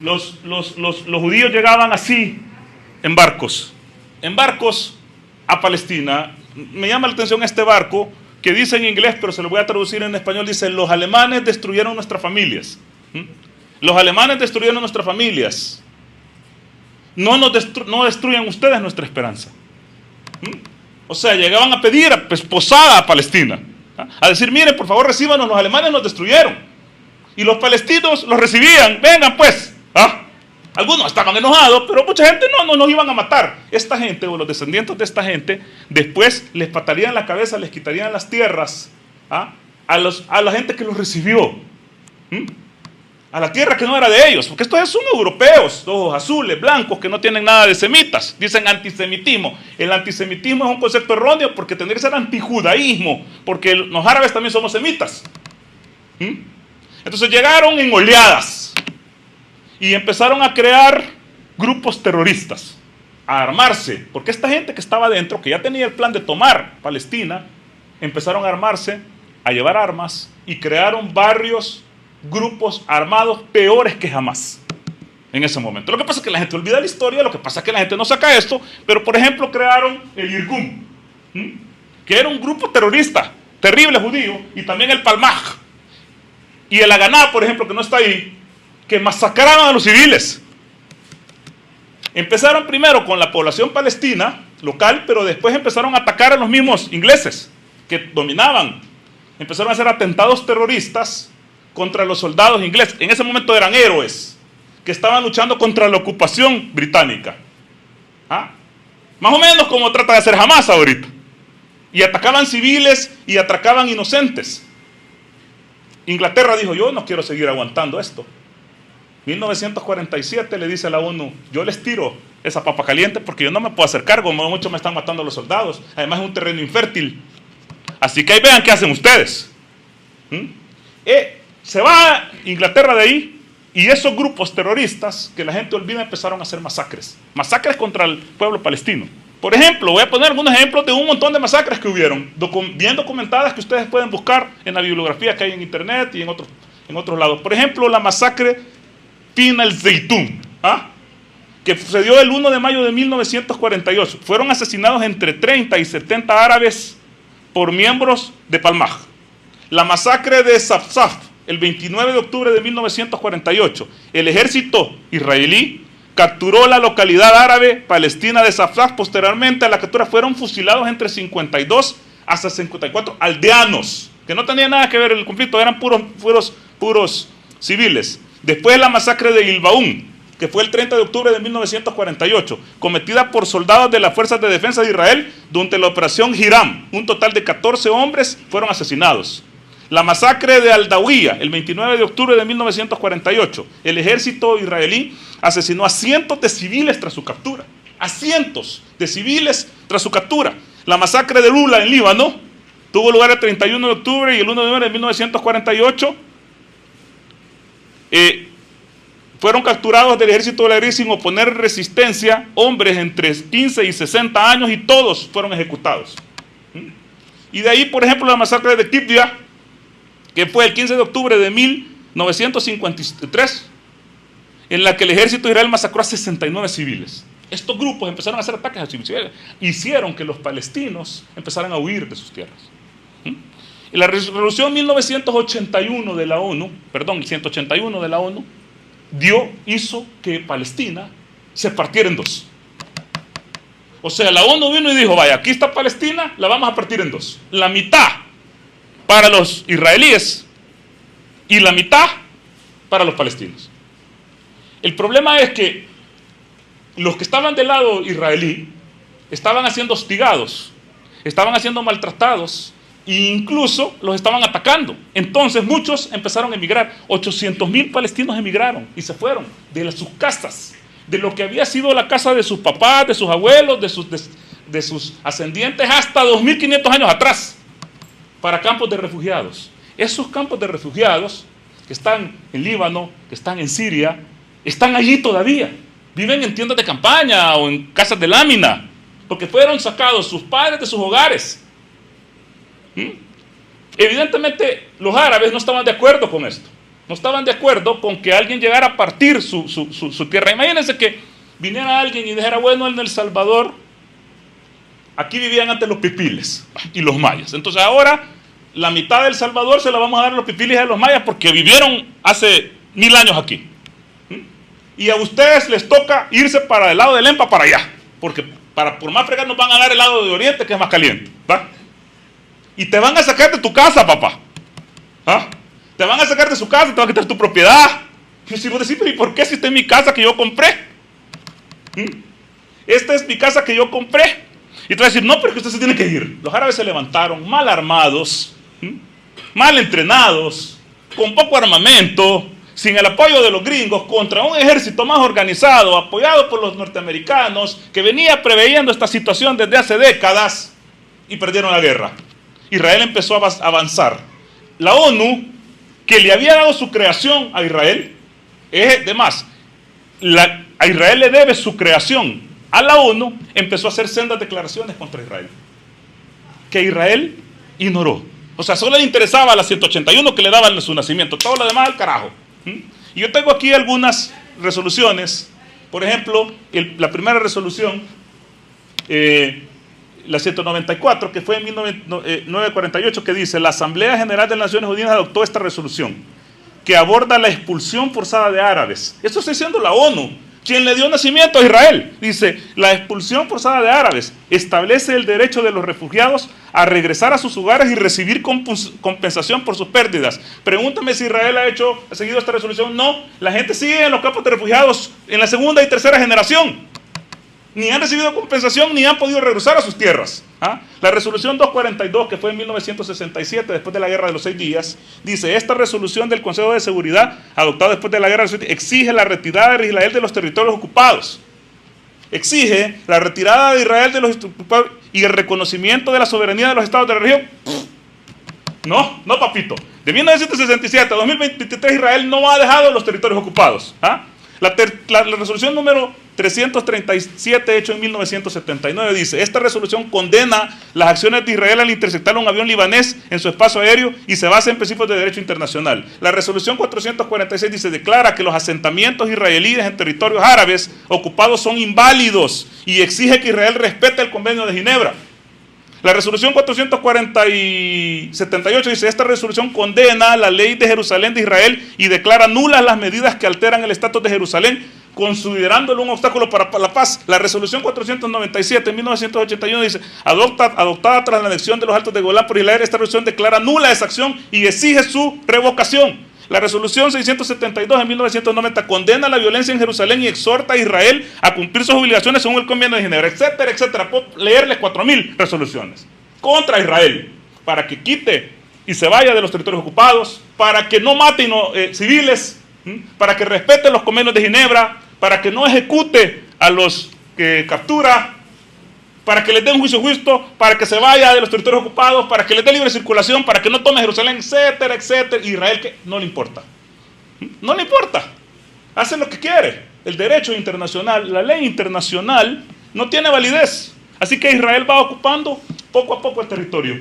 Los judíos llegaban así, en barcos a Palestina. Me llama la atención este barco, que dice en inglés, pero se lo voy a traducir en español, dice: los alemanes destruyeron nuestras familias. Los alemanes destruyeron nuestras familias. No destruyan ustedes nuestra esperanza. O sea, llegaban a pedir posada a Palestina, a decir: miren, por favor, recíbanos, los alemanes nos destruyeron. Y los palestinos los recibían: vengan pues. Algunos estaban enojados, pero mucha gente no nos iban a matar. Esta gente, o los descendientes de esta gente, después les patarían la cabeza, les quitarían las tierras a la gente que los recibió. A la tierra que no era de ellos, porque estos son europeos, ojos azules, blancos, que no tienen nada de semitas. Dicen antisemitismo. El antisemitismo es un concepto erróneo, porque tendría que ser antijudaísmo, porque los árabes también somos semitas. Entonces llegaron en oleadas y empezaron a crear grupos terroristas, a armarse, porque esta gente que estaba adentro, que ya tenía el plan de tomar Palestina, empezaron a armarse, a llevar armas, y crearon barrios, grupos armados peores que jamás en ese momento. Lo que pasa es que la gente olvida la historia, lo que pasa es que la gente no saca esto, pero por ejemplo crearon el Irgun, que era un grupo terrorista, terrible judío, y también el Palmaj, y el Haganá, por ejemplo, que no está ahí, que masacraron a los civiles. Empezaron primero con la población palestina local, pero después empezaron a atacar a los mismos ingleses que dominaban. Empezaron a hacer atentados terroristas contra los soldados ingleses. En ese momento eran héroes que estaban luchando contra la ocupación británica. Más o menos como trata de hacer Hamas ahorita. Y atacaban civiles y atacaban inocentes. Inglaterra dijo: yo no quiero seguir aguantando esto. 1947 le dice a la ONU: yo les tiro esa papa caliente porque yo no me puedo hacer cargo, muchos me están matando los soldados, además es un terreno infértil. Así que ahí vean qué hacen ustedes. Se va Inglaterra de ahí, y esos grupos terroristas que la gente olvida empezaron a hacer masacres contra el pueblo palestino. Por ejemplo, voy a poner algunos ejemplos de un montón de masacres que hubieron, bien documentadas, que ustedes pueden buscar en la bibliografía que hay en internet y en otros lados. Por ejemplo, la masacre Tin al-Zaytun, que sucedió el 1 de mayo de 1948. Fueron asesinados entre 30 y 70 árabes por miembros de Palmaj. La masacre de Safsaf, el 29 de octubre de 1948. El ejército israelí capturó la localidad árabe palestina de Safsaf. Posteriormente a la captura fueron fusilados entre 52 hasta 54 aldeanos, que no tenían nada que ver en el conflicto, eran puros civiles. Después la masacre de Ilbaún, que fue el 30 de octubre de 1948, cometida por soldados de las Fuerzas de Defensa de Israel durante la operación Hiram. Un total de 14 hombres fueron asesinados. La masacre de Al-Dawiya, el 29 de octubre de 1948. El ejército israelí asesinó a cientos de civiles tras su captura. A cientos de civiles tras su captura. La masacre de Lula en Líbano tuvo lugar el 31 de octubre y el 1 de noviembre de 1948. Fueron capturados del ejército de la Israel sin oponer resistencia hombres entre 15 y 60 años, y todos fueron ejecutados. Y de ahí, por ejemplo, la masacre de Kibdia, que fue el 15 de octubre de 1953, en la que el ejército de Israel masacró a 69 civiles. Estos grupos empezaron a hacer ataques a civiles, hicieron que los palestinos empezaran a huir de sus tierras. La resolución 1981 de la ONU, 181 de la ONU, hizo que Palestina se partiera en dos. O sea, la ONU vino y dijo: vaya, aquí está Palestina, la vamos a partir en dos. La mitad para los israelíes y la mitad para los palestinos. El problema es que los que estaban del lado israelí estaban siendo hostigados, estaban siendo maltratados, e incluso los estaban atacando. Entonces muchos empezaron a emigrar. 800,000 palestinos emigraron y se fueron de sus casas, de lo que había sido la casa de sus papás, de sus abuelos, de sus ascendientes, hasta 2500 años atrás, para campos de refugiados. Esos campos de refugiados que están en Líbano, que están en Siria, están allí todavía. Viven en tiendas de campaña o en casas de lámina, porque fueron sacados sus padres de sus hogares. Evidentemente los árabes no estaban de acuerdo con esto. No estaban de acuerdo con que alguien llegara a partir su tierra. Imagínense que viniera alguien y dijera, bueno, en El Salvador, aquí vivían antes los pipiles y los mayas. Entonces ahora la mitad del Salvador se la vamos a dar a los pipiles y a los mayas porque vivieron hace 1000 años aquí. Y a ustedes les toca irse para el lado del EMPA para allá, porque por más fregar nos van a dar el lado de Oriente, que es más caliente, ¿va? Y te van a sacar de tu casa, papá. ¿Ah? Te van a sacar de su casa, te van a quitar tu propiedad. Y si vos decís, pero ¿y por qué si esta es mi casa que yo compré? Esta es mi casa que yo compré. Y te vas a decir, no, pero es que usted se tiene que ir. Los árabes se levantaron mal armados, mal entrenados, con poco armamento, sin el apoyo de los gringos, contra un ejército más organizado, apoyado por los norteamericanos, que venía preveyendo esta situación desde hace décadas, y perdieron la guerra. Israel empezó a avanzar. La ONU, que le había dado su creación a Israel, a Israel le debe su creación a la ONU, empezó a hacer sendas declaraciones contra Israel, que Israel ignoró. O sea, solo le interesaba a la 181 que le daban su nacimiento, todo lo demás al carajo. Y yo tengo aquí algunas resoluciones. Por ejemplo, la primera resolución, la 194, que fue en 1948, que dice: la Asamblea General de las Naciones Unidas adoptó esta resolución, que aborda la expulsión forzada de árabes. Esto está diciendo la ONU, quien le dio nacimiento a Israel. Dice, la expulsión forzada de árabes establece el derecho de los refugiados a regresar a sus hogares y recibir compensación por sus pérdidas. Pregúntame si Israel ha seguido esta resolución. No, la gente sigue en los campos de refugiados en la segunda y tercera generación. Ni han recibido compensación, ni han podido regresar a sus tierras. La resolución 242, que fue en 1967, después de la Guerra de los 6 días, dice, esta resolución del Consejo de Seguridad, adoptada después de la Guerra de los 6 días, exige la retirada de Israel de los territorios ocupados. Exige la retirada de Israel de los ocupados y el reconocimiento de la soberanía de los estados de la región. No, papito. De 1967 a 2023 Israel no ha dejado los territorios ocupados. La resolución número 337, hecho en 1979, dice, esta resolución condena las acciones de Israel al interceptar un avión libanés en su espacio aéreo y se basa en principios de derecho internacional. La resolución 446 dice, declara que los asentamientos israelíes en territorios árabes ocupados son inválidos y exige que Israel respete el Convenio de Ginebra. La resolución 478 dice, esta resolución condena la ley de Jerusalén de Israel y declara nulas las medidas que alteran el estatus de Jerusalén, considerándolo un obstáculo para la paz. La resolución 497 en 1981 dice, adoptada tras la anexión de los Altos de Golán por Israel, esta resolución declara nula esa acción y exige su revocación. La resolución 672 en 1990 condena la violencia en Jerusalén y exhorta a Israel a cumplir sus obligaciones según el Convenio de Ginebra, etcétera, etcétera. Puedo leerles 4000 resoluciones contra Israel para que quite y se vaya de los territorios ocupados, para que no mate civiles, para que respete los convenios de Ginebra, para que no ejecute a los que captura, para que les dé un juicio justo, para que se vaya de los territorios ocupados, para que les dé libre circulación, para que no tome Jerusalén, etcétera, etcétera. Israel, que no le importa. No le importa. Hace lo que quiere. El derecho internacional, la ley internacional, no tiene validez. Así que Israel va ocupando poco a poco el territorio.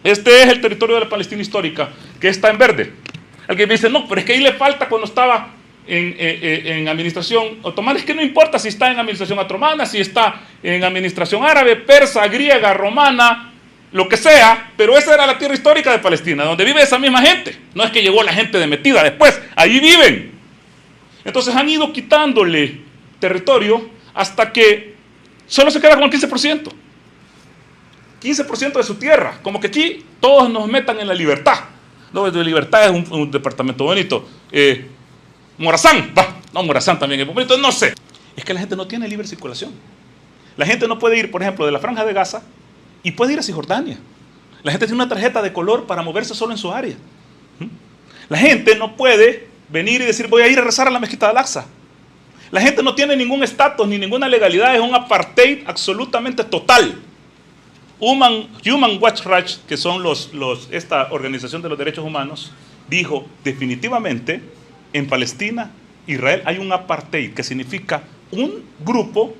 Este es el territorio de la Palestina histórica, que está en verde. Alguien me dice, no, pero es que ahí le falta cuando estaba en administración otomana. Es que no importa si está en administración otomana, si está en administración árabe, persa, griega, romana, lo que sea, pero esa era la tierra histórica de Palestina, donde vive esa misma gente. No es que llegó la gente de metida después, ahí viven. Entonces han ido quitándole territorio hasta que solo se queda con el 15%. 15% de su tierra, como que aquí todos nos metan en la libertad. No, de libertad es un departamento bonito. Morazán, Morazán también es bonito, no sé. Es que la gente no tiene libre circulación. La gente no puede ir, por ejemplo, de la Franja de Gaza y puede ir a Cisjordania. La gente tiene una tarjeta de color para moverse solo en su área. La gente no puede venir y decir, voy a ir a rezar a la mezquita de Al-Aqsa. La gente no tiene ningún estatus ni ninguna legalidad, es un apartheid absolutamente total. Human Rights Watch, que son esta organización de los derechos humanos, dijo definitivamente en Palestina, Israel, hay un apartheid, que significa un grupo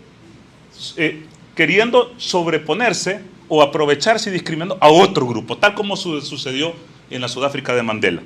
queriendo sobreponerse o aprovecharse y discriminando a otro grupo, tal como sucedió en la Sudáfrica de Mandela.